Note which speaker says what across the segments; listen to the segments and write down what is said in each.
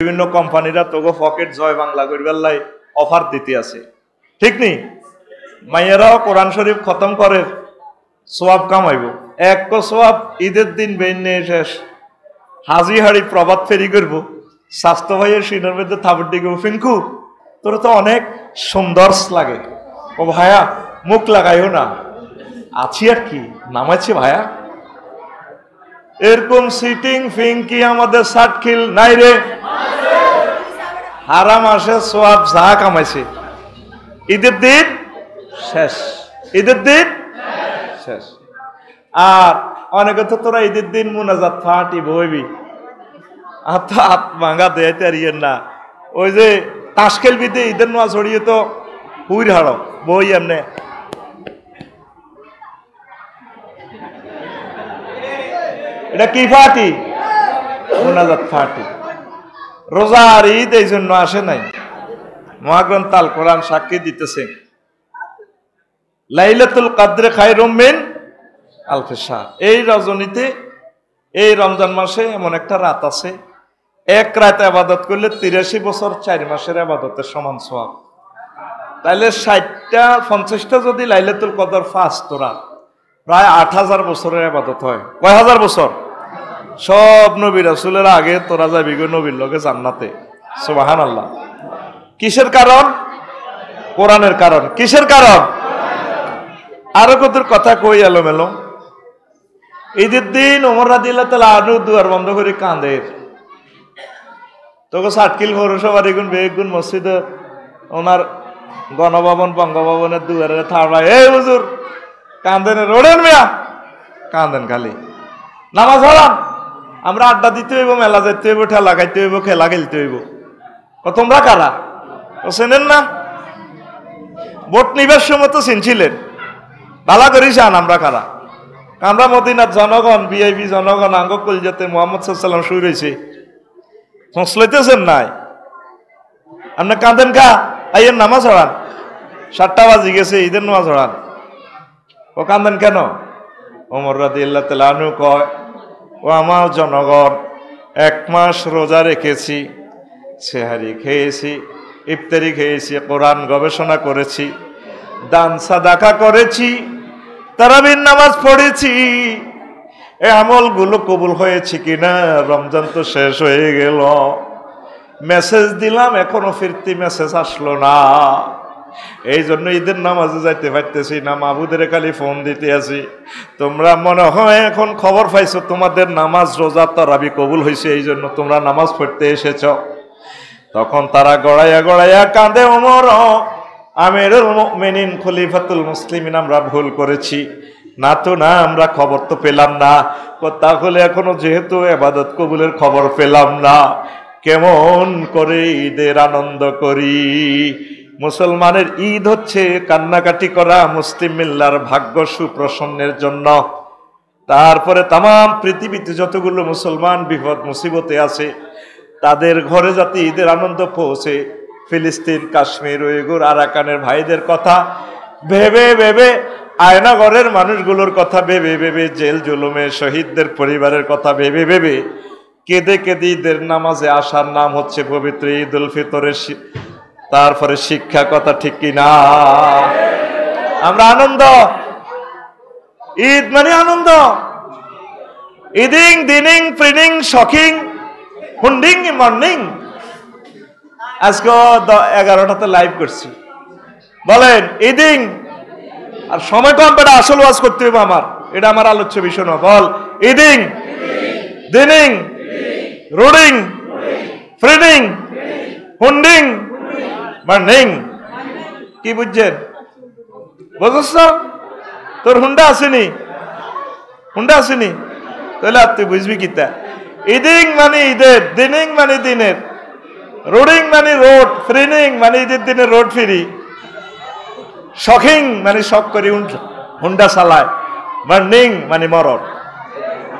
Speaker 1: বিভিন্ন কোম্পানিরা তোগো পকেট জয় বাংলা করিবার লাই অফার দিতে আছে, ঠিক নি? মাইয়েরাও কোরআন শরীফ খতম করে সোয়াব কামাইব। এক সোয়াব ঈদের দিন বেনে শেষ হাজি হাড়ি প্রবাদ ফেরি করব। স্বাস্থ্য ভাইয়ের সিনের মধ্যে থাপড় দিকে ফিঙ্কু তোর তো অনেক সুন্দর লাগে। ও ভাইয়া মুখ লাগাইও না, আছি আর কি, নামাইছি ভাইয়া। এরকম সিটিং ফিঙ্কি আমাদের সাটখিল নাই রে। হারাম আসে সোয়াব যা কামাইছে ঈদের দিন শেষ, ঈদের দিন শেষ। আর অনেকে তো তোরা ঈদের দিন মুনাজাত ফাটি বইবি, আর তো হাত ভাঙা দেয়াতে আর ইয়ের না। ওই যে তাস খেলবি দে ঈদের নোয়া ছড়িয়ে তো হুইর হাড়ো বই এমনে এটা কি ফাটি? মুনাজাত ফাটি। রোজা আর ঈদ এই জন্য আসে নাই। মহাগ্রন্থ আল কোরআন সাক্ষী দিতেছে লাইলাতুল কদরে খায়রুম মিন আলফি শাহর। এই রজনীতে, এই রমজান মাসে এমন একটা রাত আছে, এক রাত ইবাদত করলে 83 বছর 4 মাসের ইবাদতের সমান সওয়াব। তাইলে 60টা 50টা যদি লাইলাতুল কদর ফাস তোরা প্রায় 8000 বছরের ইবাদত হয়। কয় হাজার বছর? সব নবী রাসূলের আগে তোরা যাবি গো নবীর লগে জান্নাতে। সুবহানাল্লাহ। কিসের কারণ? কোরআনের কারণ। কিসের কারণ? আরো কত কথা কই এলোমেলো। ঈদের দিন ওমর রাদিয়াল্লাহু তাআলা আনহু দুয়ার বন্ধ করে কাঁদের। তোকে সাটকিল পৌরসভার এগুন বেগুন মসজিদে ওনার গণভবন বঙ্গভবনের দুয়ারে থাড়া, এই হুজুর কাঁদেন, রোডেন মিয়া কাঁদেন খালি নামাজ হলাম, আমরা আড্ডা দিতে হইব, মেলা যাইতে হইব, ঠেলা খাইতে হইব, খেলা খেলতে হইব। তোমরা কারা? ও চেনেন না? ভোট নিবার সময় তো চিনছিলেন, ভালো করি চান আমরা কারা। আমরা মদিনার জনগণ, ভিআইপি জনগণ, আঙ্গ কলিজাতে মুহাম্মদ সাল্লাল্লাহু আলাইহি ওয়াসাল্লাম শুরু হয়েছে, সংশ্লিতেছেন নাই? আপনি কাঁদেন কা? আইয়ের নামাজ হড়ান, 7টা বাজি গেছে, ঈদের নামাজ হড়ান। ও কাঁদেন কেন? ওমর রাদিয়াল্লাহু তাআলা আনহু কয়, ও আমার জনগণ, 1 মাস রোজা রেখেছি, সেহারি খেয়েছি, ইফতারি খেয়েছি, কোরআন গবেষণা করেছি, দান সাদাকা করেছি, তারাবির নামাজ পড়েছি। এই আমলগুলো কবুল হয়েছে কিনা? রমজান তো শেষ হয়ে গেল, মেসেজ দিলাম, এখনো ফিরতি মেসেজ আসলো না। এই জন্য ঈদের নামাজে যাইতে পারতেছি না, মাহবুদের খালি ফোন দিতে আছি। তোমরা মনে হয় এখন খবর পাইছো তোমাদের নামাজ রোজা তারাবি কবুল হয়েছে, এই জন্য তোমরা নামাজ পড়তে এসেছ। তখন তারা গড়াইয়া গড়াইয়া কাঁদে, ওমর আমিরুল মুমিনিন খলিফাতুল মুসলিমিন, আমরা ভুল করেছি। না তো না, আমরা খবর তো পেলাম না। তাহলে এখনো যেহেতু ইবাদত কবুলের খবর পেলাম না, কেমন করে ঈদের আনন্দ করি? মুসলমানের ঈদ হচ্ছে কান্নাকাটি করা মুসলিম মিল্লার ভাগ্য সুপ্রসন্নের জন্য। তারপরে তামাম পৃথিবীতে যতগুলো মুসলমান বিপদ মুসিবতে আছে, তাদের ঘরে যাতে ঈদের আনন্দ পৌঁছে, ফিলিস্তিন, কাশ্মীর, উইগুর, আরাকানের ভাইদের কথা ভেবে ভেবে, আয়নাগরের মানুষগুলোর কথা ভেবে ভেবে, জেল জুলুমে শহীদদের পরিবারের কথা ভেবে ভেবে কেঁদে কেঁদে ঈদের নামাজে আসার নাম হচ্ছে পবিত্র ঈদ উল ফিতরের তারপরে শিক্ষা। কথা ঠিক কিনা? আমরা আনন্দ, ঈদ মানে আনন্দ। ইদিং দিনিং প্রিনিং শখিং হুন্ডিং মর্নিং। আজকে 11টাতে লাইভ করছি, বলেন ইদিং। আর সময় কম পেটা, আসল ওয়াজ করতে হবে আমার, এটা আমার আলোচ্য বিষয় না। বল ইদিং দিনিং রুডিং ফ্রিডিং হুন্ডিং মর্নিং। কি বুঝছেন? বুঝছ? তোর হুন্ডা আসেনি, হুন্ডা আসেনি, তাহলে আর তুই বুঝবি কিতা? ইদিং মানে ঈদের, দিনিং মানে দিনের, রোডিং মানে রোড, ফ্রিনিং মানে ঈদের দিনে রোড ফিরি, শখিং মানে শখ করি হুন্ডা চালায়, মর্নিং মানে মরণ।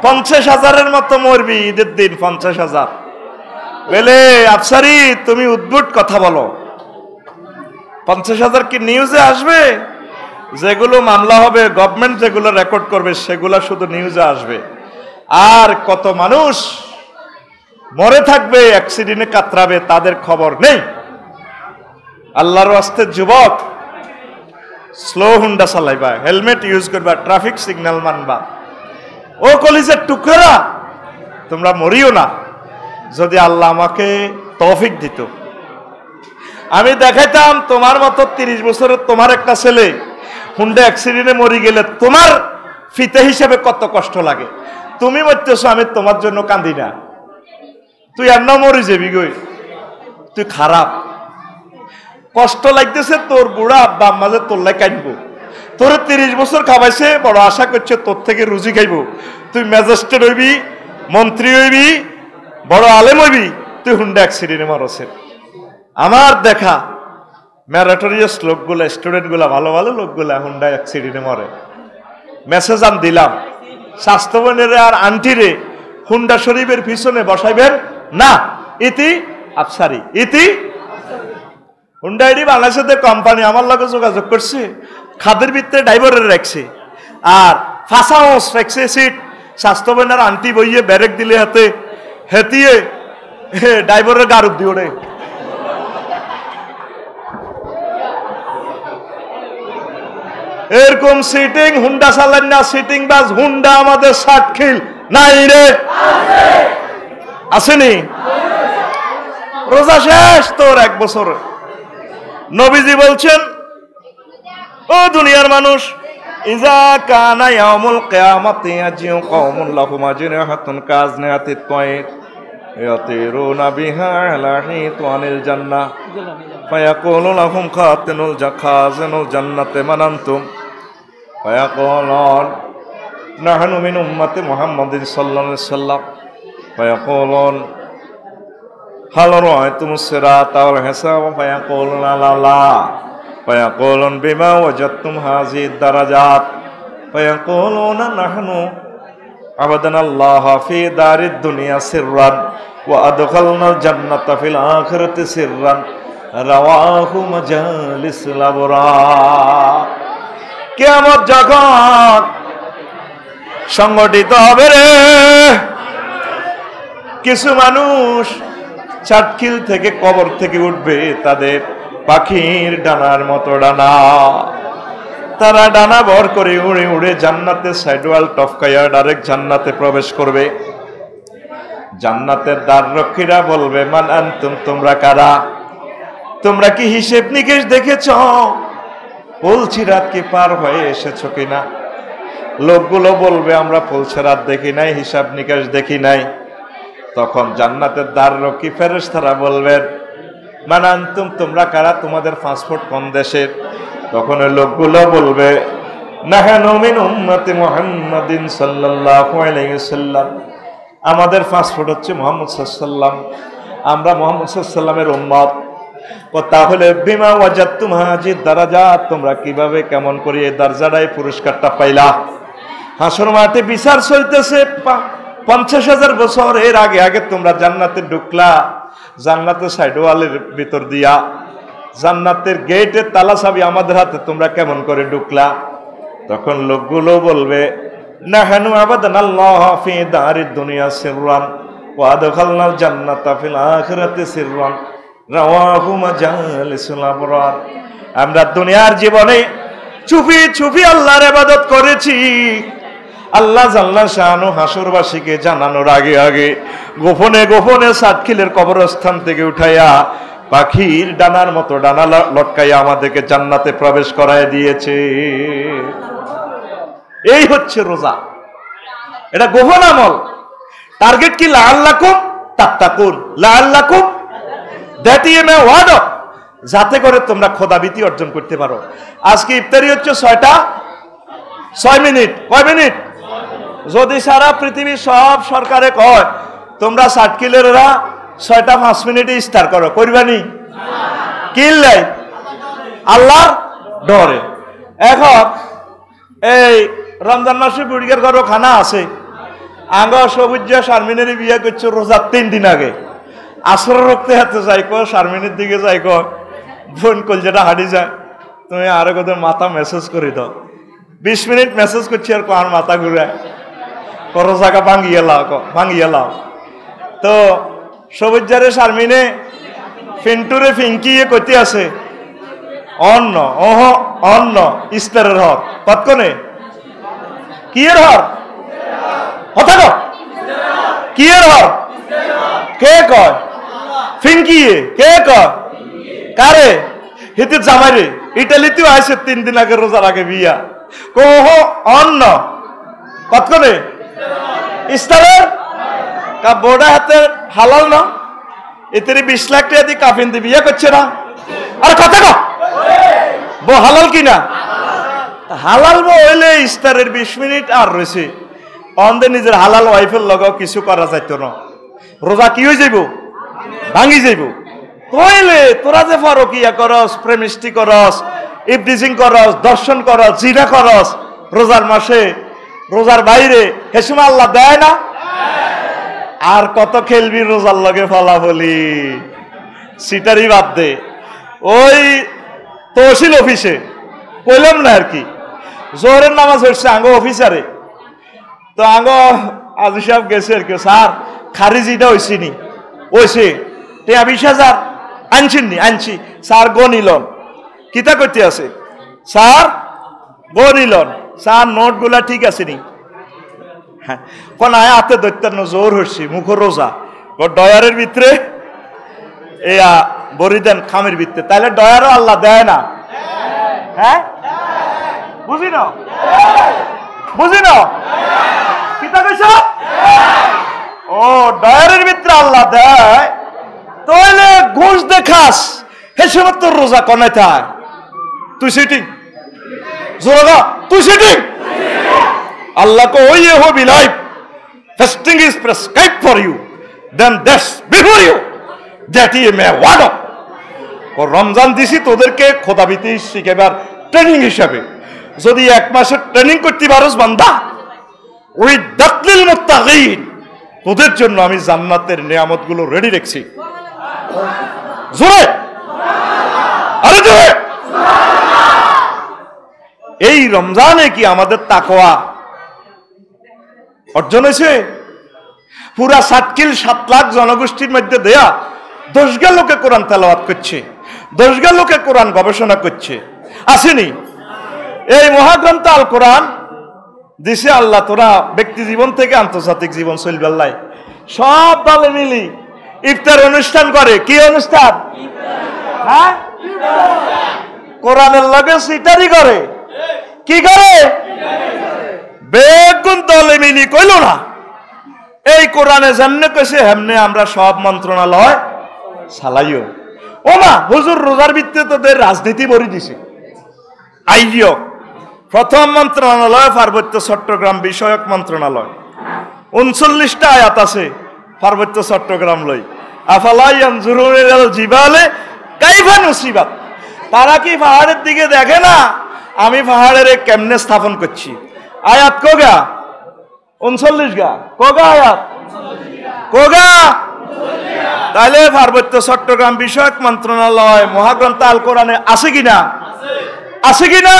Speaker 1: 50,000-এর মতো মরবি ঈদের দিন, 50,000। বলে আফসারি তুমি উদ্ভুট কথা বলো, 50,000 কি নিউজে আসবে? যেগুলো মামলা হবে, গভর্নমেন্ট যেগুলো রেকর্ড করবে, সেগুলো শুধু নিউজে আসবে। আর কত মানুষ মরে থাকবে, অ্যাক্সিডেন্টে কাতরাবে, তাদের খবর নেই। আল্লাহর ওয়াস্তে যুবক, স্লো হুন্ডা চালাইবা, হেলমেট ইউজ করবা, ট্রাফিক সিগন্যাল মানবা। ও কলিজের টুকরা, তোমরা মরিও না। যদি আল্লাহ আমাকে তৌফিক দিত, আমি দেখাইতাম তোমার মতো 30 বছরের তোমার একটা ছেলে হুন্ডা অ্যাক্সিডেন্টে মরে গেলে তোমার ফিতে হিসেবে কত কষ্ট লাগে। তুমি মরতেছো, আমি তোমার জন্য কান্দি না। তুই এমন মরে যাবি গই, তুই খারাপ। কষ্ট লাগতেছে তোর বুড়া আব্বা আম্মা যে তোর লাই কাঁদবো। তোর 30 বছর খাওয়াইছে, বড় আশা করছে তোর থেকে রুজি খাইব। তুই ম্যাজিস্ট্রেট হইবি, মন্ত্রী হইবি, বড় আলেম হইবি, তুই হুন্ডা অ্যাক্সিডেন্টে মরছে। আমার দেখা ম্যারাটোরিয়াস লোকগুলা, স্টুডেন্টগুলা, ভালো ভালো লোকগুলা হুন্ডা অ্যাক্সিডেন্টে মরে। মেসেজ আমি দিলাম, স্বাস্থ্যবানের আর আন্টিরে হুন্ডা শরীফের পিছনে বসাইবেন না। ইতি আফসারি, ইতি হুন্ডা এডি বাংলাদেশের কোম্পানি আমার লগে যোগাযোগ করছে, খাদের ভিতরে ড্রাইভারের রাখছে আর ফাঁসা ওস রাখছে সিট। স্বাস্থ্যবানের আন্টি বইয়ে ব্যারেক দিলে হাতে হেতিয়ে ড্রাইভারের গারুপ দিয়ে ওড়ে। এরকম সিটিং হুন্ডা চালান না, সিটিং বাস হুন্ডা আমাদের সাতখিল নাই রে, আসেনি? রোজা শেষ তোর 1 বছর। নবীজি বলছেন, ও দুনিয়ার মানুষ, ইজা কানা ইয়াউমুল কিয়ামাতি ইয়াজিউ কওমুন লাহুম আজনিহাতুন কাজনিহাতিত তায়র ইয়াতিরুনা বিহা আলা হিতানিল জান্নাহ ফায়াকুলু লাহুম খাজিনুল জান্নাতি মান আনতুম ফায়াকুলুন নাহনু মিন উম্মতি মুহাম্মাদিন সাল্লাল্লাহু আলাইহি ওয়াসাল্লাম ফায়াকুলুন হাল রাআইতুমুস সিরাতা ওয়াল হিসাবা ফায়াকুলুনা লা ফায়াকুলুন বিমা ওয়াজাদতুম হাযিহিদ দারাজাত ফায়াকুলুনা নাহনু আবাদানাল্লাহা ফি দারিদ দুনিয়া সিররান ওয়া আদখালনাল জান্নাতা ফিল আখিরাতি সিররান রাওয়াহু মাজালিসুল আবরার। কিয়ামত যখন সংগঠিত হবে রে, কিছু মানুষ চাটকিল থেকে, কবর থেকে উঠবে, তাদের পাখির ডানার মতো ডানা। তারা ডানা ভর করে উড়ে উড়ে জান্নাতের সাইডওয়াল টপকাইয়া ডাইরেক্ট জান্নাতে প্রবেশ করবে। জান্নাতের দ্বাররক্ষীরা বলবে, মান আনতুম, তোমরা কারা? তোমরা কি হিসেব নিকেশ দেখেছ? পলছিরাত কি পার হয়ে এসেছো কিনা? লোকগুলো বলবে, আমরা পলছিরাত দেখি নাই, হিসাব নিকেশ দেখি নাই। তখন জান্নাতের দ্বাররক্ষী ফেরেশতারা বলবেন, মান আনতুম, তোমরা কারা? তোমাদের পাসপোর্ট কোন দেশের? তখন ওই লোকগুলো বলবে, নাহনু মিন উম্মতি মুহাম্মাদিন সাল্লাল্লাহু আলাইহি ওয়াসাল্লাম, আমাদের পাসপোর্ট হচ্ছে মুহাম্মদ সাল্লাল্লাহু আলাইহি ওয়াসাল্লাম, আমরা মুহাম্মদ সাল্লাল্লাহু আলাইহি ওয়াসাল্লামের উম্মত। তাহলে বিমা ওয়াজাদতুম হাযিহিদ দারাজাত, তোমরা কিভাবে কেমন করে এই দরজাটাই পুরস্কারটা পাইলা? হাসর মাঠে বিচার চলতেছে 50,000 বছর এর আগে আগে তোমরা জান্নাতে ঢুকলা, জান্নাতের সাইডওয়ালের ভিতর দিয়া, জান্নাতের গেটের তালা চাবি আমাদের হাতে, তোমরা কেমন করে ঢুকলা? তখন লোকগুলো বলবে, নাহনু আবাদানাল্লাহা ফি দারিদ দুনিয়া সিররান ওয়া আদখালনাল জান্নাতা ফিল আখিরাতি সিররান রাওয়াহু মাজালিসুল আবরার। আমরা দুনিয়ার জীবনে চুপি চুপি আল্লাহর ইবাদত করেছি। আল্লাহ জাল্লা শানু হাসরবাসীকে জানানোর আগে আগে গোপনে গোপনে সাতখিলের কবরস্থান থেকে উঠাইয়া পাখির ডানার মতো ডানা লটকাইয়া আমাদেরকে জান্নাতে প্রবেশ করায় দিয়েছে। এই হচ্ছে রোজা, এটা গোপন আমল। টার্গেট কি? লাআল্লাকুম তাত্তাকুন, লাআল্লাকুম, দ্যাট ইজ এ ওয়ার্ড, যাতে করে তোমরা খোদাভীতি অর্জন করতে পারো। আজকে ইফতারি হচ্ছে 6টা 6 মিনিট। কয় মিনিট? যদি সারা পৃথিবীর সব সরকারে কয় তোমরা সাতকিলেরা 6টা 5 মিনিটে ইফতার করো, করবানি? কিল্লাই আল্লাহর ডরে। এখন এই রমজান মাসে বুড়িয়ার ঘরও খানা আছে। আঙ্গ সবুজ শারমিনের বিয়ে করছে রোজার 3 দিন আগে। আসর রক্তে হাতে যাই কো, শারমিনের দিকে যাই কো, বোন কলজাটা হাঁটি যায়, তুমি আরো কত মাথা মেসেজ করে দাও। 20 মিনিট মেসেজ করছি আর কার মাথা ঘুরে রোজাকা ভাঙিয়ে লাও, ভাঙিয়ে লাও। তো সবুজারে শারমিনে ফিন্টুরে ফিঙ্কিয়ে কইতে আছে অন্ন ওহ অন্ন ইস্তারের হর কতক্ষণে কি এর হর কথা কর কি এর হর কে কয় ফিঙ্কিয়ে কে কয় কারে হিতে জামাইরে ইটালিতেও আসে 3 দিন আগে রোজার আগে বিয়া কোহ অন্ন কতক্ষণে ইস্তারের কা বোর্ডা হাতে হালাল না এতে 20 লাখ টাকা দিয়ে কাফিন দিয়ে বিয়ে করছে না আর কথা কো বো হালাল কিনা হালাল বো হইলে ইস্তারের 20 মিনিট আর রয়েছে অন্ধে নিজের হালাল ওয়াইফের লগেও কিছু করা যাইতো না রোজা কি হয়ে যাইব ভাঙি যাইব কইলে তোরা যে ফারকিয়া করস প্রেমিষ্টি করস ইফটিজিং করস দর্শন করস জিনা করস রোজার মাসে রোজার বাইরে হেসুমা আল্লাহ দেয় না আর কত খেলবি রোজার লগে ফলাফলি সিটারি বাদ দে ওই তহসিল অফিসে কইলাম না আর কি জোহরের নামাজ হচ্ছে আঙ্গ অফিসারে তো আঙ্গ আজি সাহেব গেছে আর কি স্যার খারিজিটা হয়েছিনি ওইছে 20,000 আনছিনি আনছি স্যার গনিলন কিতা করতে আছে স্যার গনিলন স্যার নোটগুলা ঠিক আছে নি হ্যাঁ কোন আয় হাতে দৈত্যান্ন জোর হচ্ছে মুখ রোজা ডয়ারের ভিতরে এয়া বড়ি দেন খামের ভিতরে তাহলে ডয়ারও আল্লাহ দেয় না হ্যাঁ বুঝি না কিতা কইছ ও ডয়ারের ভিতরে আল্লাহ দেয় তাহলে ঘুষ দেখাস হে সময় তোর রোজা কনে থাক তুই সিটিং জোরা তুই sitting Allah ko oye ho be life. Fasting is prescribed for you. Then that's before you. That ye may wado. ও রমজান দিছি তোদেরকে খোদাবিতে শিখাবার ট্রেনিং হিসাবে যদি 1 মাসের ট্রেনিং করতে পারোস বান্দা ওই দাতলিল মুত্তাকিন তোদের জন্য আমি জান্নাতের নিয়ামতগুলো রেডি রেখেছি জোরে আরে জোরে এই রমজানে কি আমাদের তাকওয়া অর্জন হয়েছে পুরা 60 কিল 7 লাখ জনগোষ্ঠীর মধ্যে দেয়া 10 লোকে কোরআন তেলাওয়াত করছে 10 লোকে কোরআন গবেষণা করছে আসেনি এই মহাগ্রন্থ আল কোরআন দিছে আল্লাহ তোরা ব্যক্তি জীবন থেকে আন্তর্জাতিক জীবন চলবে আল্লাহ সব দলে মিলি ইফতার অনুষ্ঠান করে কি অনুষ্ঠান হ্যাঁ কোরআনের লগে সিটারি করে কি করে বেগুন দলে মিলি কইল না এই কোরআনে যেমনে কইছে হেমনে আমরা সব মন্ত্রণালয় চালাইও ও মা হুজুর রোজার ভিত্তিতে তোদের রাজনীতি ভরি দিছে আইও প্রথম মন্ত্রণালয় পার্বত্য চট্টগ্রাম বিষয়ক মন্ত্রণালয় 39টা আয়াত আছে পার্বত্য চট্টগ্রাম লই আফালা ইয়ানজুরুনা ইলাল জিবালে কাইফা নুসিবাত তারা কি পাহাড়ের দিকে দেখে না আমি পাহাড়ের কেমনে স্থাপন করছি আয়াত কোগা 39 গা কোগা আয়াত কোগা তাহলে পার্বত্য চট্টগ্রাম বিষয়ক মন্ত্রণালয় মহাগ্রন্থ আল কোরআনে আছে কিনা আছে কিনা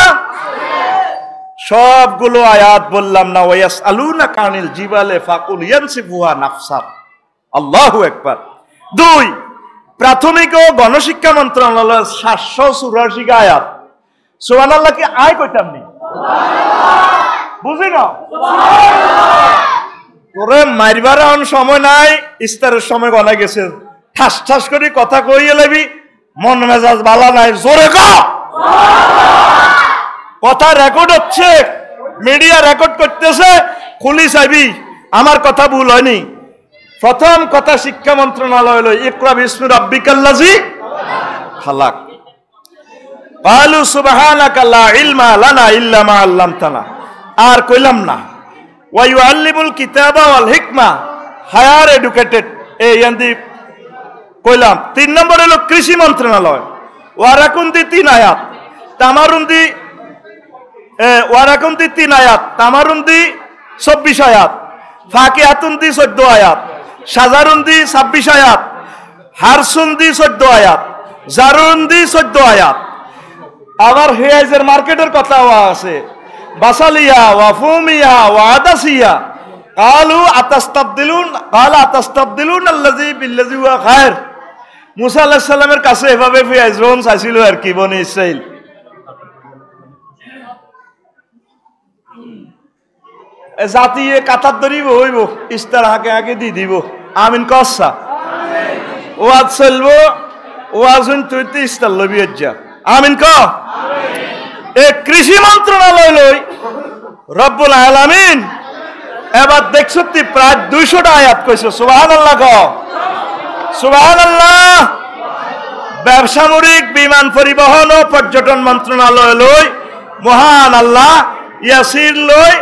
Speaker 1: সবগুলো আয়াত বললাম না ওয়াসআলুনা কানিল জিবালে ফাকুল ইয়ানসিফুহা নাফসা আল্লাহু আকবার 2 প্রাথমিক ও গণশিক্ষা মন্ত্রণালয় 784 আয়াত সুবহানাল্লাহ কি আয় কইতাম নি বুঝি না তোরে মারবার এখন সময় নাই ইফতারের সময় গনা গেছে ঠাস ঠাস করে কথা কইয়ে লাবি মন মেজাজ ভালো নাই জোরে ক কথা রেকর্ড হচ্ছে মিডিয়া রেকর্ড করতেছে খুলি চাইবি আমার কথা ভুল হয়নি প্রথম কথা শিক্ষা মন্ত্রণালয় হলো ইকরা বিসমি রাব্বিকাল্লাযী খালাক ক্বালু সুবহানাকা লা ইলমা লানা ইল্লা মা আল্লামতানা আর কইলাম না ওয়া ইউআল্লিমুল কিতাবা ওয়াল হিকমা হায়ার এডুকেটেড এই ইয়ান্দি কইলাম 3 নম্বর হলো কৃষি মন্ত্রণালয় ওয়ারাকুন্দি 3 আয়াত তামারুন্দি ওয়ারাকুন্দি 3 আয়াত তামারুন্দি 24 আয়াত ফাকিহাতুন্দি 14 আয়াত সাজারুন্দি 26 আয়াত হারসুন্দি 14 আয়াত জারুন্দি 14 আয়াত আবার হেয়াজের মার্কেটের কথাও আছে বাসালিয়া ওয়া ফুমিয়া ওয়া আদাসিয়া কালু আতাস্তাবদিলুন কালা আতাস্তাবদিলুন আল্লাযী বিল্লাযী হুয়া খায়র। মুসা আলাইহিস সালামের কাছে এভাবে ফিরাউন চাইছিল আর কি, বনি ইসরাইল। জাতি কাতার ধরিব হইব, ইস্তার হাঁকে হাঁকে দি দিব। আমিন কসা ওয়াজ চলবো, ওয়াজুন তুই ইস্তার লবি যা। আমিন ক। এ কৃষি মন্ত্রণালয় লই রব্বুল আলামিন এবার দেখছো প্রায় 200টা আয়াত কইছো। সুবহানাল্লাহ ক, সুবহানাল্লাহ। ব্যবসায়িক বিমান পরিবহন ও পর্যটন মন্ত্রণালয় লই মহান আল্লাহ ইয়াসির লই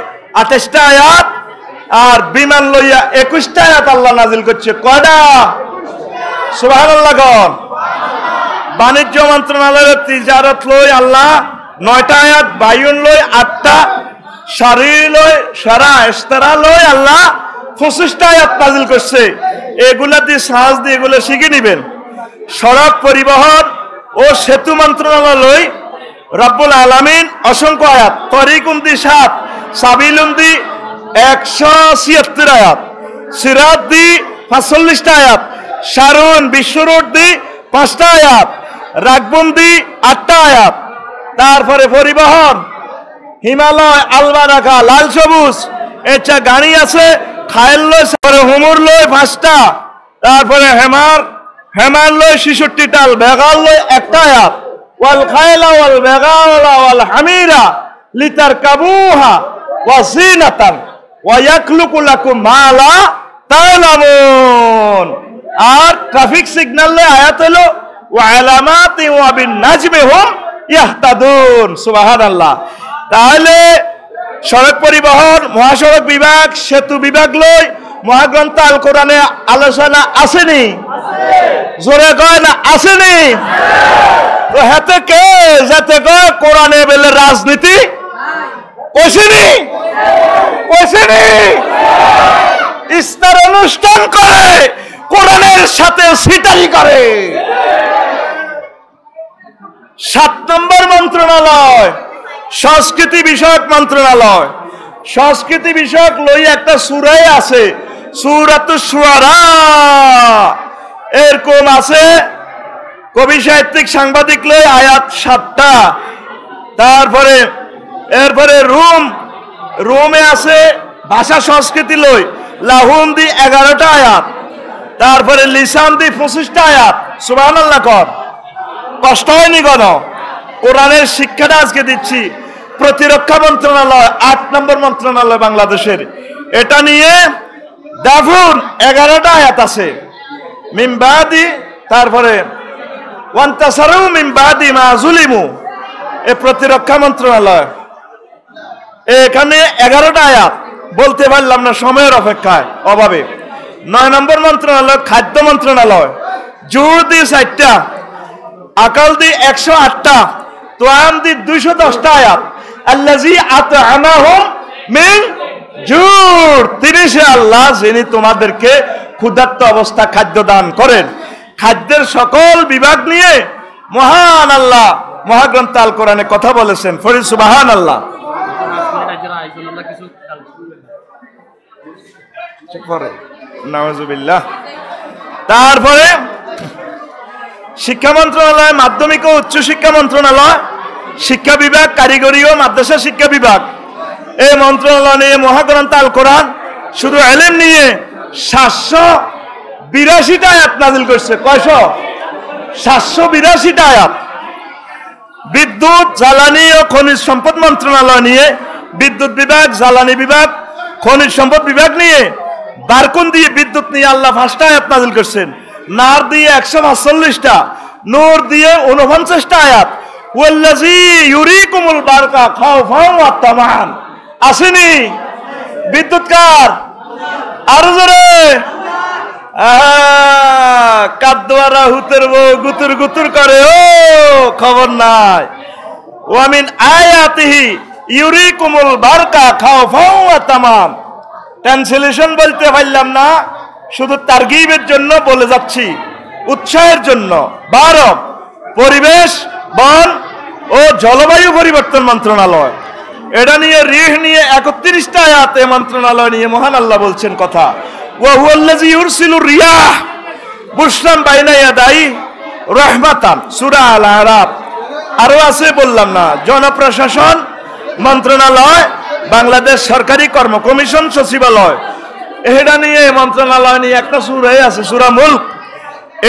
Speaker 1: 28টা আয়াত, আর বিমান লইয়া 21টা আয়াত আল্লাহ নাজিল করছে। কয়টা? সুবহানাল্লাহ গণ। বাণিজ্য মন্ত্রণালয়ের তিজারত লই আল্লাহ 9টা আয়াত, বায়ুন লই 8টা, শারীর লই সারা ইস্তারা লই আল্লাহ 25টা আয়াত নাজিল করছে। এগুলা দিয়ে সাহায্য দিয়ে এগুলো শিখে নিবেন। সড়ক পরিবহন ও সেতু মন্ত্রণালয় লই রব্বুল আলামিন অসংখ্য আয়াত, তরিকুন দি 7, সাবিলুন দি 176 আয়াত, সিরাত দি 45টা আয়াত, শারুন বিশ্বরোড দি 5টা আয়াত, রাগবন দি 8টা আয়াত। তারপরে পরিবহন হিমালয়, আলবারাকা, লাল সবুজ এটা গাড়ি আছে, খায়েল লয়, হুমুর লয় 5টা, তারপরে হেমার লয় 66টা, বেগাল লয় 1টা আয়াত, ওয়াল খায়লা ওয়াল বেগালা ওয়াল হামিরা লিতারকাবুহা ওয়া জিনাতান ওয়া ইয়াখলুকু লাকুম মা লা তা'লামুন। আর ট্রাফিক সিগন্যাল লয় আয়াত হলো ওয়া আলামাতি ওয়া বিন নাজমি হুম ইয়াহতাদুন। সুবহানাল্লাহ। তাহলে সড়ক পরিবহন, মহাসড়ক বিভাগ, সেতু বিভাগ লই মহাগ্রন্থ আল কোরআনে আলোচনা আসেনি? জোরে কয় না আসেনি? তো হাতে কে যাতে কয় কোরআনে বলে রাজনীতি কইছেনি? কইছেনি? ইস্তার অনুষ্ঠান করে কোরআনের সাথে সিটারি করে। 7 নম্বর মন্ত্রণালয় সংস্কৃতি বিষয়ক মন্ত্রণালয়। সংস্কৃতি বিষয়ক লই একটা সূরা আছে, সূরাতুশ শুআরা। এরকম আছে কবি সাহিত্যিক সাংবাদিক লই আয়াত 7টা। তারপরে এরপরে রোমে আছে ভাষা সংস্কৃতি লই লাহুম দি 11টা আয়াত, তারপরে লিসান দি 25টা আয়াত। সুবহানাল্লাহ কর। কষ্ট হয়নি গণ? কোরআনের শিক্ষাটা আজকে দিচ্ছি। প্রতিরক্ষা মন্ত্রণালয় 8 নম্বর মন্ত্রণালয় বাংলাদেশের, এটা নিয়ে দাফুন 11টা আয়াত আছে। মিমবাদি, তারপরে ওয়ান্তাসারু মিমবাদি মা যুলিমু, এ প্রতিরক্ষা মন্ত্রণালয়, এখানে 11টা আয়াত। বলতে পারলাম না সময়ের অপেক্ষায় অভাবে। 9 নম্বর মন্ত্রণালয় খাদ্য মন্ত্রণালয়, জোর দি 4টা, আকাল দি 108টা, তোয়াম দি 210টা আয়াত। আল্লাযী আত'আমাহুম মিন জুর, তিনি সে আল্লাহ যিনি তোমাদেরকে ক্ষুধার্ত অবস্থা খাদ্য দান করেন। খাদ্যের সকল বিভাগ নিয়ে মহান আল্লাহ মহাগ্রন্থ আল কোরআনে কথা বলেছেন। ফরি সুবহানাল্লাহ। নাউযুবিল্লাহ। তারপরে শিক্ষা মন্ত্রণালয়, মাধ্যমিক ও উচ্চ শিক্ষা মন্ত্রণালয়, শিক্ষা বিভাগ, কারিগরি ও মাদ্রাসা শিক্ষা বিভাগ, এই মন্ত্রণালয় নিয়ে মহাগ্রন্থ আল কোরআন শুধু ইলম নিয়ে 782টা আয়াত নাযিল করছে। কয়শো? 782টা আয়াত। বিদ্যুৎ, জ্বালানি ও খনিজ সম্পদ মন্ত্রণালয় নিয়ে বিদ্যুৎ বিভাগ, জ্বালানি বিভাগ, খনিজ সম্পদ বিভাগ নিয়ে বারকুন দিয়ে বিদ্যুৎ নিয়ে আল্লাহ 5টা আয়াত নাযিল করছেন। নার দিয়ে 145টা, নূর দিয়ে 49টা আয়াত। ওয়াল্লাযী ইউরিকুমুল বারকা খাওফান ওয়া তামান। আসেনি? বিদ্যুৎ কার? আর জোরে কাদ্দোয়ারা হুতের বউ গুতুর গুতুর করে, ও খবর নাই। ওয়ামিন আয়াতিহি ইউরিকুমুল বারকা খাওফান ওয়া তামান। ট্রান্সলেশন বলতে পারলাম না, শুধু তারগিবের জন্য বলে যাচ্ছি, উৎসাহের জন্য। 12 পরিবেশ, বন ও জলবায়ু পরিবর্তন মন্ত্রণালয়, এটা নিয়ে রিহ নিয়ে 31টা আয়াত এই মন্ত্রণালয় নিয়ে মহান আল্লাহ বলছেন কথা। ওয়া হুয়াল্লাযী ইউরসিলু রিয়াহ বুশরান বাইনা ইয়াদাই রাহমাতান, সূরা আল আরাফ। আরো আছে বললাম না, জনপ্রশাসন মন্ত্রণালয়, বাংলাদেশ সরকারি কর্ম কমিশন সচিবালয়, এটা নিয়ে মন্ত্রণালয় নিয়ে একটা সূরাই আছে, সূরা মুলক।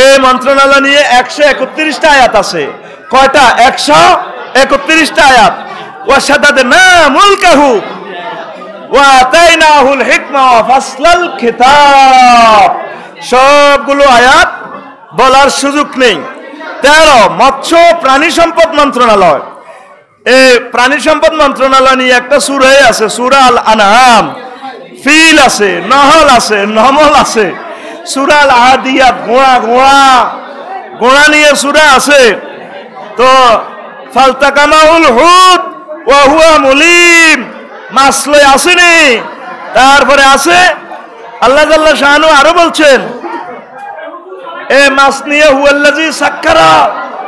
Speaker 1: এই মন্ত্রণালয় নিয়ে 131টা আয়াত আছে। কয়টা? 131টা আয়াত। ওয়াশাদাদনা মুলকাহু ওয়া আতাইনাহুল হিকমা ওয়া ফাসলাল খিতাব। সবগুলো আয়াত বলার সুযোগ নেই। 13 মৎস্য প্রাণী সম্পদ মন্ত্রণালয়, এই প্রাণী সম্পদ মন্ত্রণালয় নিয়ে একটা সূরাই আছে, সূরা আল আনআম। ফিল আছে, নহল আছে, নমল আছে, সূরা আল আদিয়াত ঘোড়া নিয়ে সূরা আছে। তো ফালতাকামাউল হুদ ওয়া হুয়া মুলিম, মাছ লই আসেনি। তারপরে আছে আল্লাহ জাল্লা শানু আরো বলছেন এ মাছ নিয়ে হুয়াল্লাযী সাক্কারা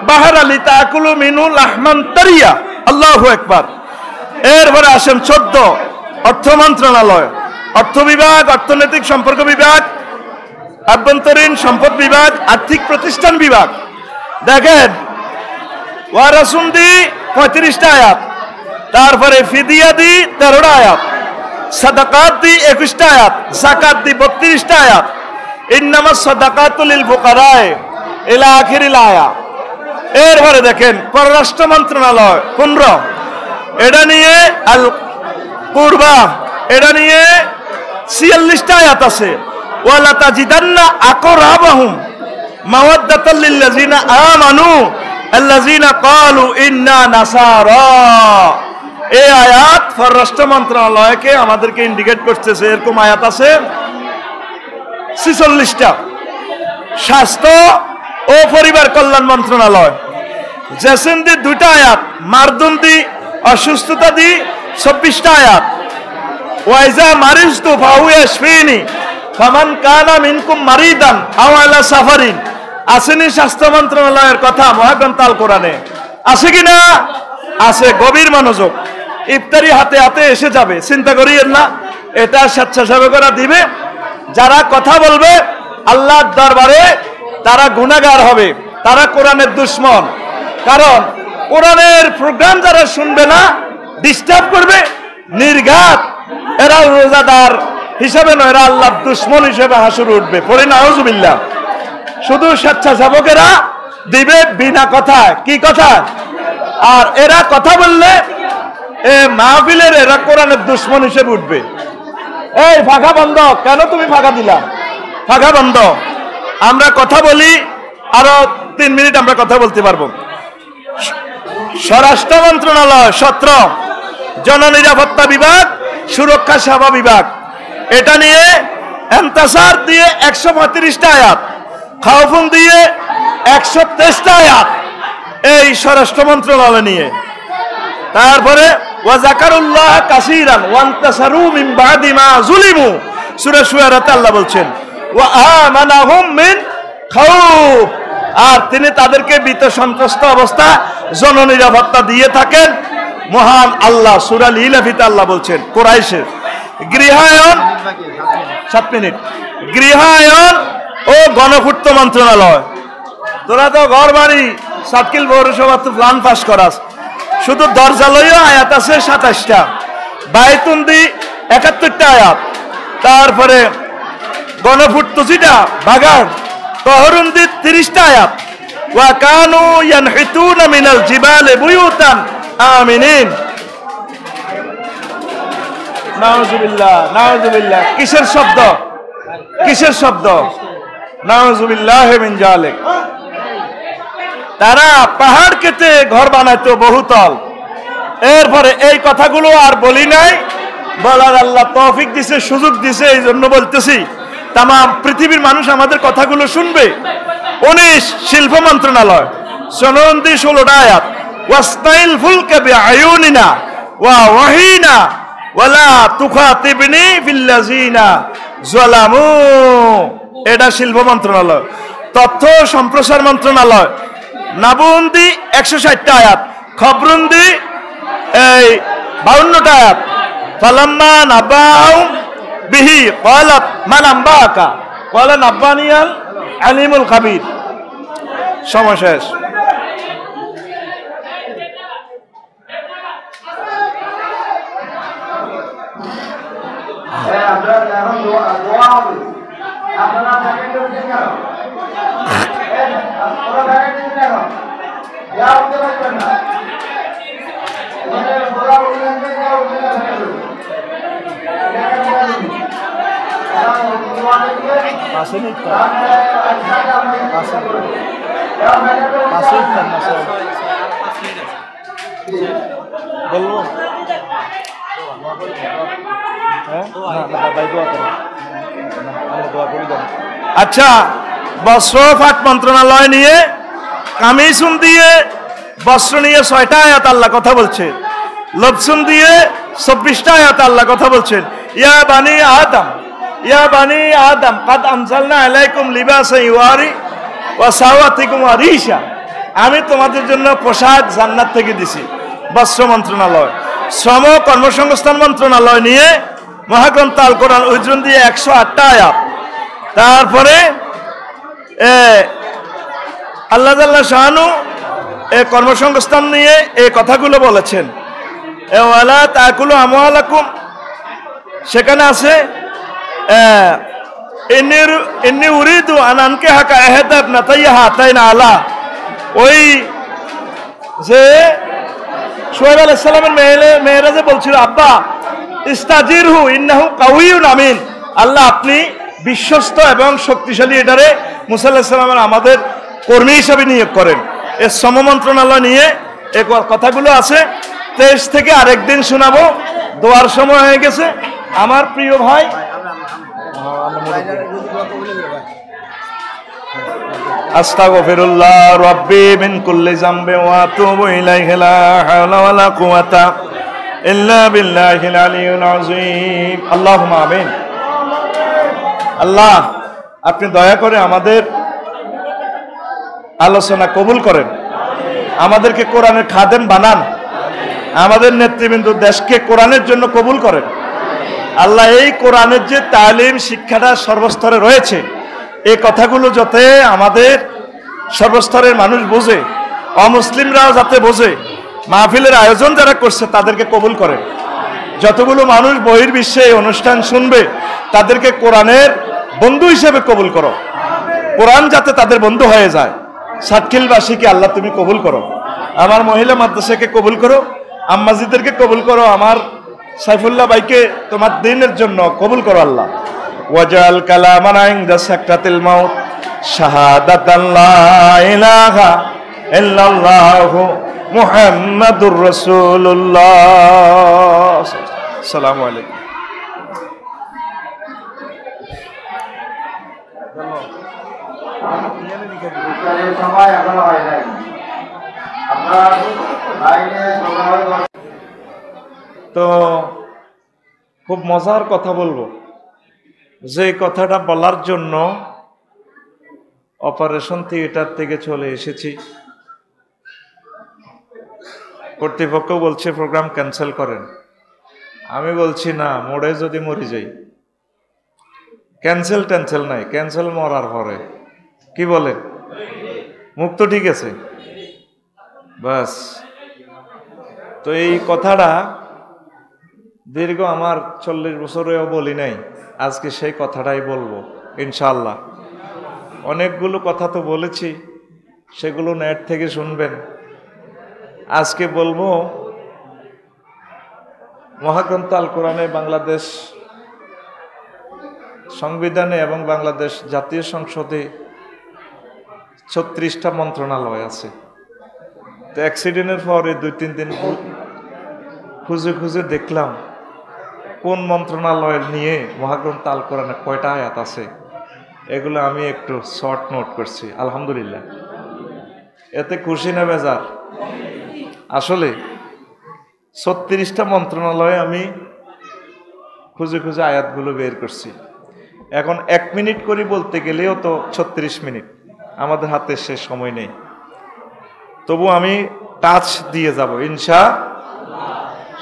Speaker 1: বাহরা লিতাকুলু মিনহু লাহমান তারিয়া, আল্লাহু আকবার। এরপরে আসেন 14 অর্থ মন্ত্রণালয়, অর্থ বিভাগ, অর্থনৈতিক সম্পর্ক বিভাগ, আভ্যন্তরীণ সম্পদ বিভাগ, আর্থিক প্রতিষ্ঠান বিভাগ। দেখেন ওয়ারাসুন্দি 35টা আয়াত, তারপরে ফিদিয়া দি 13টা আয়াত, সাদাকাত দি 21টা আয়াত, যাকাত দি 32টা আয়াত, ইন্নামাস সাদাকাতু লিল ফুকারায়ে ইলা আখিরিল আয়া। এরপরে দেখেন পররাষ্ট্র মন্ত্রণালয় 15, এটা নিয়ে আল কুরবা, এটা নিয়ে 46টা আয়াত আছে। ওয়ালা তাজিদান্না আকরাবাহুম মাওয়াদ্দাতাল লিল্লাযিনা আমানু আল্লাযিনা ক্বালু ইন্না নাসারা। এই আয়াত পররাষ্ট্র মন্ত্রণালয়কে আমাদেরকে ইন্ডিকেট করতেছে, এরকম আয়াত আছে 46টা। স্বাস্থ্য ও পরিবার কল্যাণ মন্ত্রণালয়, জেসিন্দি 2টা আয়াত, মারদুন্দি অসুস্থতা দি 24টা আয়াত, ওয়াইজা মারিজতু ফাহুয়া ইয়াশফিনি ফামান কানা মিনকুম মারিদান আও আলা সাফারিন। আসেনি স্বাস্থ্য মন্ত্রণালয়ের কথা মহাগ্রন্থ আল কোরআনে? আছে কিনা? আছে। গভীর মনোযোগ, ইফতারি হাতে হাতে এসে যাবে, চিন্তা করিয়েন না। এটা স্বেচ্ছাসেবকরা দিবে। যারা কথা বলবে আল্লাহর দরবারে তারা গুনাহগার হবে, তারা কোরআনের দুশমন। কারণ কোরআনের প্রোগ্রাম যারা শুনবে না, ডিস্টার্ব করবে, নির্ঘাত এরা রোজাদার হিসাবে নয়, এরা আল্লাহর দুশমন হিসেবে হাসুর উঠবে। পড়ে নাউজুবিল্লাহ। শুধু স্বেচ্ছাসেবকেরা দিবে বিনা কথা। কি কথা? আর এরা কথা বললে এ মাহফিলের এরা কোরআনের দুশমন হিসেবে উঠবে। এই ফাঁকা বন্ধ, কেন তুমি ফাঁকা দিলা? ফাঁকা বন্ধ। আমরা কথা বলি, আরো 3 মিনিট আমরা কথা বলতে পারবো। স্বরাষ্ট্র মন্ত্রণালয় 17, জননিরাপত্তা বিভাগ, সুরক্ষা সেবা বিভাগ, এটা নিয়ে এন্তাসার দিয়ে 135টা আয়াত, খাউফুন দিয়ে 123টা আয়াত, এই স্বরাষ্ট্র মন্ত্রণালয় নিয়ে। তারপরে ওয়া যাকারুল্লাহ কাসীরান ওয়া আনতাসারু মিন বাদি মা যুলিমু, সূরা শুআরাতে আল্লাহ বলছেন ওয়া আমানাহুম মিন খাউফ, আর তিনি তাদেরকে ভীত সন্ত্রস্ত অবস্থা জননিরাপত্তা দিয়ে থাকেন মহান আল্লাহ। সূরা ইলাফিতে আল্লাহ বলছেন কুরাইশের গৃহায়ন 7 মিনিট, গৃহায়ন ও গণপূর্ত মন্ত্রণালয়। তোরা তো ঘর বাড়ি সাতকিল পৌরসভা তো প্ল্যান পাস করাস, শুধু দরজা লইও আয়াত আছে 27টা, বাইতুন্দি 71টা আয়াত, তারপরে গণপূর্ত যেটা বাগান তহরুন্দি 30টা আয়াত, ওয়া কানু ইয়ানহিতুনা মিনাল জিবালি বুয়ুতান আমিনিন। নাউজুবিল্লাহ, নাউজুবিল্লাহ। কিসের শব্দ? কিসের শব্দ? নাউজুবিল্লাহ মিন জালিক। তারা পাহাড় কেটে ঘর বানাইতো বহুতল। এরপরে এই কথাগুলো আর বলি নাই, বলার আল্লাহ তৌফিক দিছে, সুযোগ দিছে, এই জন্য বলতেছি। তাম পৃথিবীর মানুষ আমাদের কথাগুলো শুনবে। 19 শিল্প মন্ত্রণালয়, সনন্দি 16টা আয়াত, ওয়াসনাইল ফুলকা বিআয়ুনিনা ওয়া ওয়াহিনা ওয়ালা তুখাতিবনি ফিল্লাযিনা যালামু, এটা শিল্প মন্ত্রণালয়। তথ্য সম্প্রসার মন্ত্রণালয়, নাবুন্দি 160টা আয়াত, খবরুন্দি এই 52টা আয়াত। ফালাম্মা নাবাউ বিহি ক্বালাত মান আম্বাকা ক্বালা নাব্বানিয়াল আলিমুল খাবীর। সময় শেষ। বলবো আচ্ছা, বস্ত্র ফাট মন্ত্রণালয় নিয়ে কামিসুন দিয়ে বস্ত্র নিয়ে 6টা আয়াত আল্লাহ কথা বলছে। লবসুন দিয়ে 24টা আয়াত আল্লাহ কথা বলছেন। ইয়া বানি আদম, ইয়া বানি আদম কাদ আনজালনা আলাইকুম লিবাসান ইউয়ারি ওয়া সাওয়াতিকুম আরিশা। আমি তোমাদের জন্য পোশাক জান্নাত থেকে দিছি। বস্ত্র মন্ত্রণালয়। শ্রম কর্মসংস্থান মন্ত্রণালয় নিয়ে মহাগ্রন্থ আল কোরআন উজরুন দিয়ে 108টা আয়াত। তারপরে আল্লাহ জাল্লা শাহানু কর্মসংস্থান নিয়ে এই কথাগুলো বলেছেন। ওয়ালা তাকুলু আমওয়ালাকুম, সেখানে আছে ইন্নী উরিদু আন আনকিহাকা ইহদা ইবনাতাইয়া হাতাইনা আলা। ওই যে শুআয়ব আলাইহিস সালামের মেয়েরা যে বলছিল আব্বা ইস্তাজিরহু ইন্নাহু কাউইয়ুন আমিন, আল্লাহ আপনি বিশ্বস্ত এবং শক্তিশালী এটারে মুসা আলাইহিস সালামের আমাদের কর্মী হিসাবে নিয়োগ করেন। এর শ্রম মন্ত্রণালয় নিয়ে এই কথাগুলো আছে। 23 থেকে আরেকদিন শোনাবো। দোয়ার সময় হয়ে গেছে। আমার প্রিয় ভাই আস্তাগফিরুল্লাহ রাব্বি মিন কুল্লি যামবি ওয়া আতুবু ইলাইহি লা হাওলা ওয়া লা কুওয়াতা ইল্লা বিল্লাহিল আলিয়্যিল আযীম। আল্লাহুম্মা আমিন। আল্লাহ আপনি দয়া করে আমাদের আলোচনা কবুল করেন, আমাদেরকে কোরআনের খাদেম বানান, আমাদের নেতৃবৃন্দ দেশকে কোরআনের জন্য কবুল করেন। আল্লাহ এই কোরআনের যে তালিম শিক্ষাটা সর্বস্তরে রয়েছে, এই কথাগুলো যাতে আমাদের সর্বস্তরের মানুষ বোঝে, অমুসলিমরাও যাতে বোঝে, মাহফিলের আয়োজন যারা করছে তাদেরকে কবুল করেন। যতগুলো মানুষ বহির্বিশ্বে এই অনুষ্ঠান শুনবে তাদেরকে কোরআনের বন্ধু হিসেবে কবুল করো। কোরআন যাতে তাদের বন্ধু হয়ে যায়। সাতখিলবাসীকে আল্লাহ তুমি কবুল করো, আমার মহিলা মাদ্রাসাকে কবুল করো, আম্মাজিদেরকে কবুল করো, আমার সাইফুল্লাহ ভাইকে তোমার দ্বীনের জন্য কবুল করো আল্লাহ। ওয়াজাল কালামানা ইনদা সাকরাতিল মাউত শাহাদাতান লা ইলাহা ইল্লাল্লাহু মুহাম্মাদুর রাসূলুল্লাহ। আসসালামু আলাইকুম। তো খুব মজার কথা বলবো, যে কথাটা বলার জন্য অপারেশন থিয়েটার থেকে চলে এসেছি। কর্তৃপক্ষ বলছে প্রোগ্রাম ক্যান্সেল করেন। আমি বলছি না, মোড়ে যদি মরে যাই। ক্যান্সেল ট্যান্সেল নাই, ক্যান্সেল মরার পরে। কি বলেন? মুখ তো ঠিক আছে বাস। তো এই কথাটা দীর্ঘ আমার 40 বছরেও বলি নাই, আজকে সেই কথাটাই বলবো ইনশাআল্লাহ। অনেকগুলো কথা তো বলেছি, সেগুলো নেট থেকে শুনবেন। আজকে বলবো মহাগ্রন্থ আল কোরআনে বাংলাদেশ সংবিধানে এবং বাংলাদেশ জাতীয় সংসদে 36টা মন্ত্রণালয় আছে। তো অ্যাক্সিডেন্টের পরে 2-3 দিন খুঁজে খুঁজে দেখলাম কোন মন্ত্রণালয় নিয়ে মহাগ্রন্থ আল কোরআনে কয়টা আয়াত আছে। এগুলো আমি একটু শর্ট নোট করছি। আলহামদুলিল্লাহ, এতে খুশি না বেজার? আসলে 36টা মন্ত্রণালয়ে আমি খুঁজে খুঁজে আয়াতগুলো বের করছি। এখন 1 মিনিট করে বলতে গেলেও তো 36 মিনিট, আমাদের হাতে সে সময় নেই। তবু আমি টাচ দিয়ে যাব ইনশাআল্লাহ।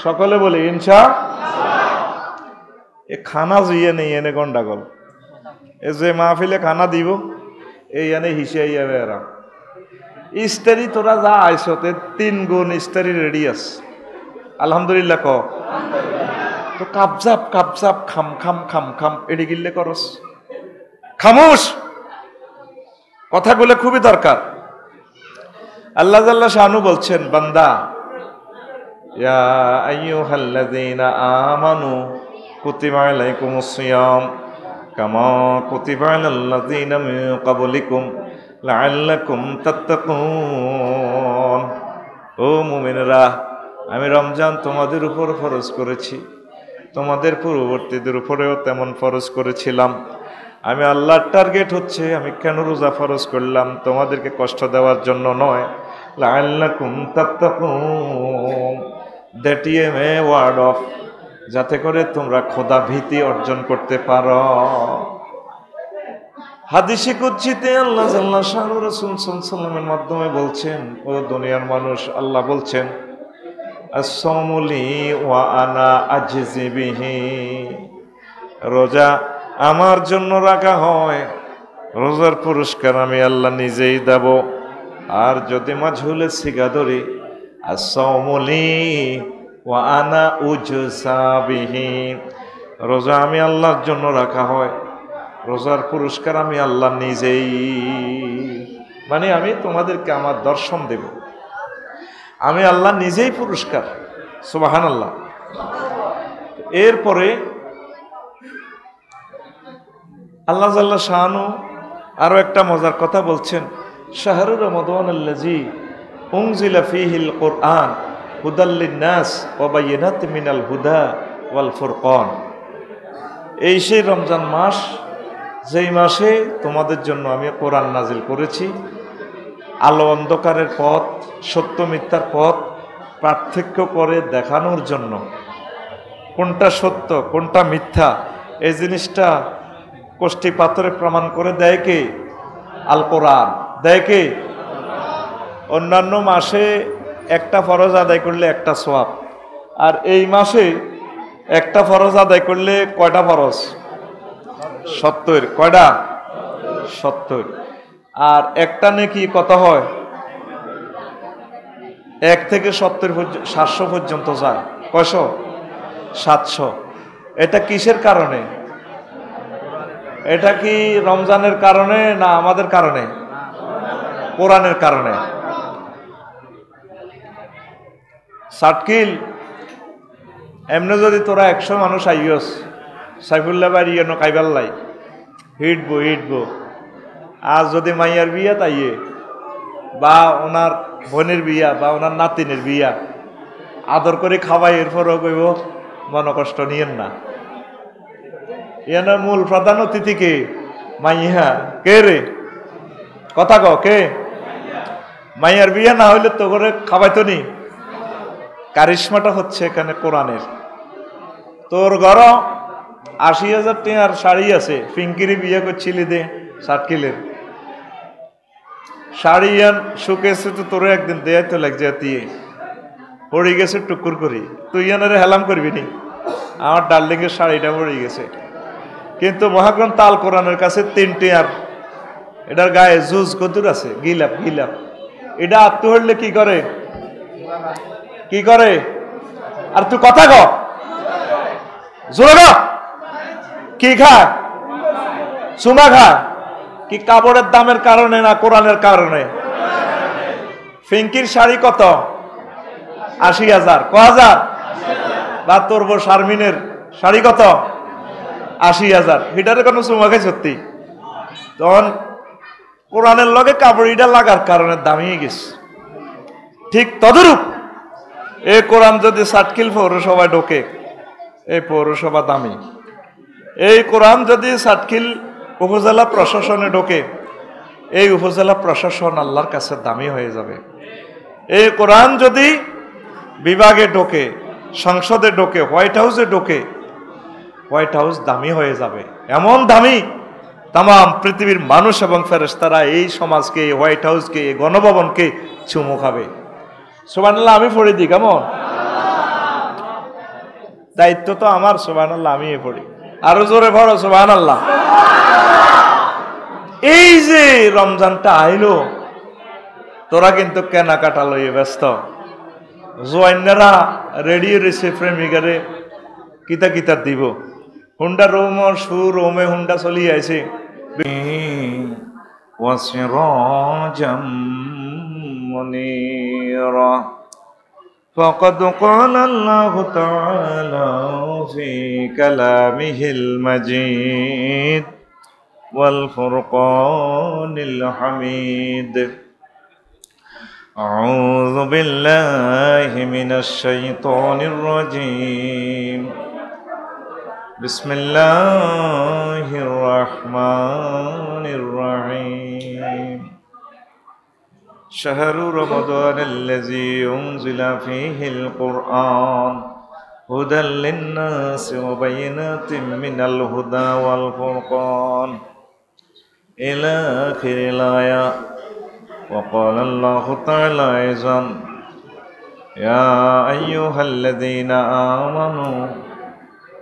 Speaker 1: সকলে বলি এ খানা জুইয়ে নেই এনে গন্ডাগোল এ যে মাহফিলে খানা দিব এই এনে হিসেবে যাবে এরা ইস্তারি তোরা যা আইসতে 3 গুণ ইস্তারি রেডি আছে আলহামদুলিল্লাহ ক তো কাবজাপ কাবজাপ খাম খাম খাম খাম এডি গিল্লে করস খামোশ কথাগুলো খুবই দরকার আল্লাহ জাল্লা শানু বলছেন বান্দা ইয়া আইয়ুহাল্লাযীনা আমানু কুতিবা আলাইকুমুস সিয়াম কামা কুতিবা আলাল্লাযীনা মিন ক্বাবলিকুম লাআল্লাকুম তাত্তাকুন ও মুমিনরা আমি রমজান তোমাদের উপর ফরজ করেছি তোমাদের পূর্ববর্তীদের উপরেও তেমন ফরজ করেছিলাম আমি আল্লাহর টার্গেট হচ্ছে আমি কেন রোজা ফরজ করলাম তোমাদেরকে কষ্ট দেওয়ার জন্য নয় লাআল্লাকুম তাত্তাকুন that is a word of যাতে করে তোমরা খোদা ভীতি অর্জন করতে পারো হাদিসে কুদসিতে আল্লাহ জাল্লা শানু রাসূল সাল্লাল্লাহু আলাইহি ওয়াসাল্লামের মাধ্যমে বলছেন ও দুনিয়ার মানুষ আল্লাহ বলছেন as-sawmu li wa ana ajzi bihi রোজা আমার জন্য রাখা হয় রোজার পুরস্কার আমি আল্লাহ নিজেই দেব আর যদি মাঝহুলে সিগা ধরি as-sawmu li wa ana ujza bihi রোজা আমি আল্লাহর জন্য রাখা হয় রোজার পুরস্কার আমি আল্লাহ নিজেই মানে আমি তোমাদেরকে আমার দর্শন দেব আমি আল্লাহ নিজেই পুরস্কার সুবহানাল্লাহ এরপরে আল্লাহ জাল্লা শানু আরো একটা মজার কথা বলছেন শাহরুর রমাদানাল্লাযী উনজিলা ফীহিল কুরআন হুদাল লিন-নাস ওয়া বায়িনাতিন মিনাল হুদা ওয়াল ফুরকান এই সেই রমজান মাস যেই মাসে তোমাদের জন্য আমি কোরআন নাজিল করেছি আলো অন্ধকারের পথ সত্য মিথ্যার পথ পার্থক্য করে দেখানোর জন্য কোনটা সত্য কোনটা মিথ্যা এই জিনিসটা কষ্টি পাথরে প্রমাণ করে দেয় কে আল কোরআন দেয় কে অন্যান্য মাসে একটা ফরজ আদায় করলে একটা সওয়াব আর এই মাসে একটা ফরজ আদায় করলে কয়টা ফরজ 70 কয়টা 70 আর একটা নেকি কত হয় 1 থেকে 700 পর্যন্ত যায় কয়শো 700 এটা কিসের কারণে এটা কি রমজানের কারণে না আমাদের কারণে কোরআনের কারণে সাটকিল এমনি যদি তোরা 100 মানুষ আইয়স সাইফুল্লাহ বাড়ি এন কাইবাল্লাই হিটবো আর যদি মাইয়ার বিয়া তাইয়ে বা ওনার বোনের বিয়া বা ওনার নাতিনের বিয়া আদর করে খাওয়াই এরপরও কইব মন কষ্ট নিয়েন না এনার মূল প্রধান অতিথি কে মাইয়া কে রে কথা কে মাইয়ার বিয়া না হইলে তো করে খাওয়াইতো নি কারিশমাটা হচ্ছে এখানে কোরআনের তোর ঘর 80,000 টাকার শাড়ি আছে পিঙ্কিরি বিয়ে করছিলি দে সাটকিলের শাড়ি আন শুকেছে তো তোর একদিন দেয় তো লাগছে দিয়ে পড়ে গেছে টুকুর করি তুই এনারে হেলাম করবি নি আমার ডার্লিং এর শাড়িটা পড়ে গেছে কিন্তু মহাগ্রন্থ আল কোরআনের কাছে 3 আর এটার গায়ে জুজ কদুর আছে গিলাপ এটা আত্মু হইলে কি করে আর তুই কথা ক জোরে কি খায় চুমা খায় কি কাপড়ের দামের কারণে না কোরআনের কারণে ফিঙ্কির শাড়ি কত 80,000 ক'1000 বা তোর বউ শারমিনের শাড়ি কত 80,000 এটারে কোনো চুমা খাই সত্যি তখন কোরআনের লগে কাপড়িটা লাগার কারণে দামিয়ে গেছে ঠিক তদরূপ এই কোরআন যদি সাটকিল পৌরসভায় ঢোকে এই পৌরসভা দামি এই কোরআন যদি সাটকিল উপজেলা প্রশাসনে ঢোকে এই উপজেলা প্রশাসন আল্লাহর কাছে দামি হয়ে যাবে এই কোরআন যদি বিভাগে ঢোকে সংসদে ঢোকে হোয়াইট হাউসে ঢোকে হোয়াইট হাউস দামি হয়ে যাবে এমন দামি তাম পৃথিবীর মানুষ এবং ফেরেশতারা এই সমাজকে এই হোয়াইট হাউসকে এই গণভবনকে চুমু খাবে সুবহানাল্লাহ আমি পড়ে দিই কেমন দায়িত্ব তো আমার, সুবহানাল্লাহ, আমি পড়ি। আরো জোরে পড়ো সুবহানাল্লাহ। এই যে রমজানটা আইলো, তোরা কিন্তু কেনাকাটা লইয়ে ব্যস্ত। জোয়াইনারা রেডি রয়েছে প্রেমিকারে কিতা কিতা দিব। হুন্ডা রোম সুর রোমে হুন্ডা চলি আছে। وسراجا منيرا فقد قال الله تعالى في كلامه المجيد والفرقان الحميد أعوذ بالله من الشيطان الرجيم بسم الله الرحمن الرحيم شهر رمضان الذي أنزل فيه القرآن هدى للناس وبينات من الهدى والفرقان إلى آخر الآية. وقال الله تعالى أيضا يا أيها الذين آمنوا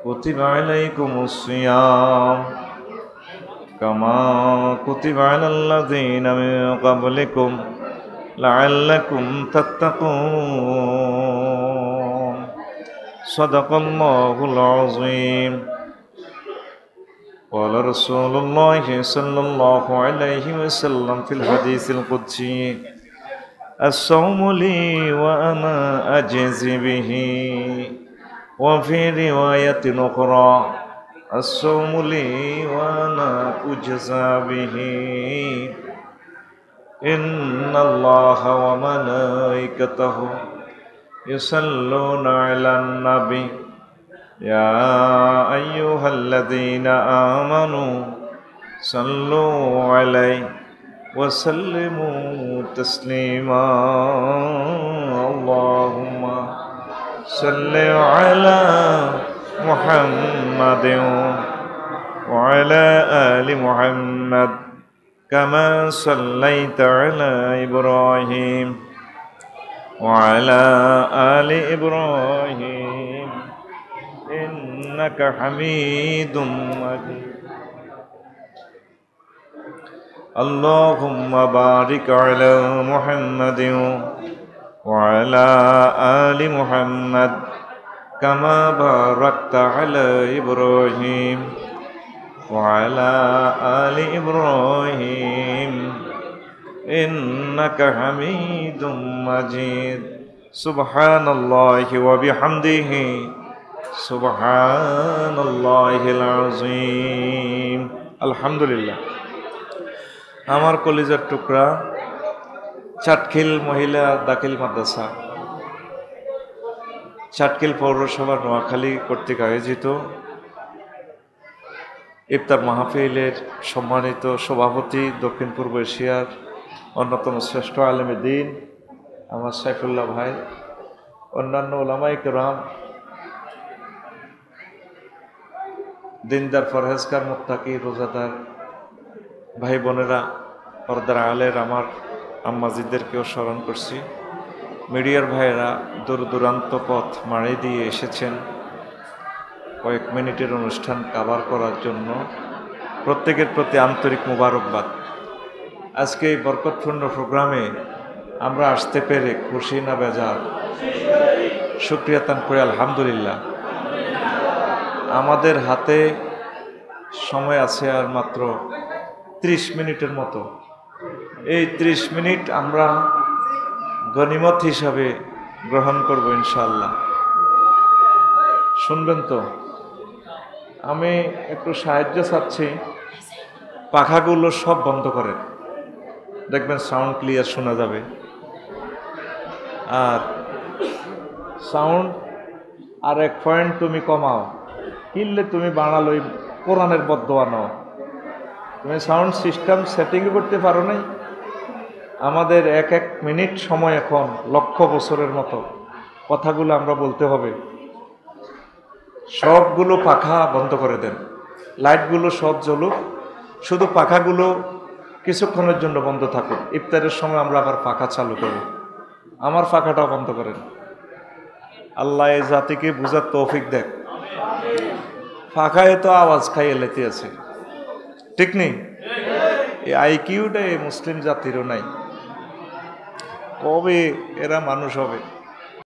Speaker 1: كتب عليكم الصيام كما كتب على الذين من قبلكم لعلكم تتقون صدق الله العظيم. قال رسول الله صلى الله عليه وسلم في الحديث القدسي الصوم لي وأنا أجزي به وفي رواية أخرى الصوم لي وأنا أجزى به إن الله وملائكته يصلون على النبي يا أيها الذين آمنوا صلوا عليه وسلموا تسليما اللهم صل على محمد وعلى آل محمد كما صليت على إبراهيم وعلى آل إبراهيم إنك حميد مجيد. اللهم بارك على محمد وعلى آل محمد كما باركت على إبراهيم وعلى آل إبراهيم إنك حميد مجيد. سبحان الله وبحمده سبحان الله العظيم. আলহামদুলিল্লাহ। আমার কলিজার টুকরা চাটখিল মহিলা দাখিল মাদ্রাসা, চাটখিল পৌরসভা নোয়াখালী কর্তৃক আয়োজিত ইফতার মাহফিলের সম্মানিত সভাপতি, দক্ষিণ পূর্ব এশিয়ার অন্যতম শ্রেষ্ঠ আলেমে দ্বীন আমার সাইফুল্লাহ ভাই, অন্যান্য ওলামায়ে কেরাম, দিনদার ফরহেজগার মুত্তাকি রোজাদার ভাই বোনেরা, পর্দার আলের আমার আম্মাজিদেরকেও স্মরণ করছি। মিডিয়ার ভাইয়েরা দূর দূরান্ত পথ মাড়ি দিয়ে এসেছেন কয়েক মিনিটের অনুষ্ঠান কাভার করার জন্য। প্রত্যেকের প্রতি আন্তরিক মোবারকবাদ। আজকে এই বরকতপূর্ণ প্রোগ্রামে আমরা আসতে পেরে খুশি না বেজার? শুকরিয়া তান করে আলহামদুলিল্লাহ। আমাদের হাতে সময় আছে আর মাত্র 30 মিনিটের মতো। এই 30 মিনিট আমরা গনিমত হিসাবে গ্রহণ করব ইনশাআল্লাহ। শুনবেন তো? আমি একটু সাহায্য চাচ্ছি, পাখাগুলো সব বন্ধ করেন, দেখবেন সাউন্ড ক্লিয়ার শোনা যাবে। আর সাউন্ড আর 1 পয়েন্ট তুমি কমাও, কিনলে তুমি বানালোই কোরআনের বদদোয়া নাও। তুমি সাউন্ড সিস্টেম সেটিং করতে পারো নাই। আমাদের 1 মিনিট সময়, এখন লক্ষ বছরের মতো কথাগুলো আমরা বলতে হবে। সবগুলো পাখা বন্ধ করে দেন, লাইটগুলো সব জ্বলুক, শুধু পাখাগুলো কিছুক্ষণের জন্য বন্ধ থাকুক। ইফতারের সময় আমরা আবার পাখা চালু করব। আমার পাখাটাও বন্ধ করেন। আল্লাহ এই জাতিকে বুঝার তৌফিক দেখ। ফাঁকায় তো আওয়াজ খাইয়ে লেতে আছে, ঠিক নেই? এই আইকিউটা এই মুসলিম জাতিরও নাই। কবে এরা মানুষ হবে?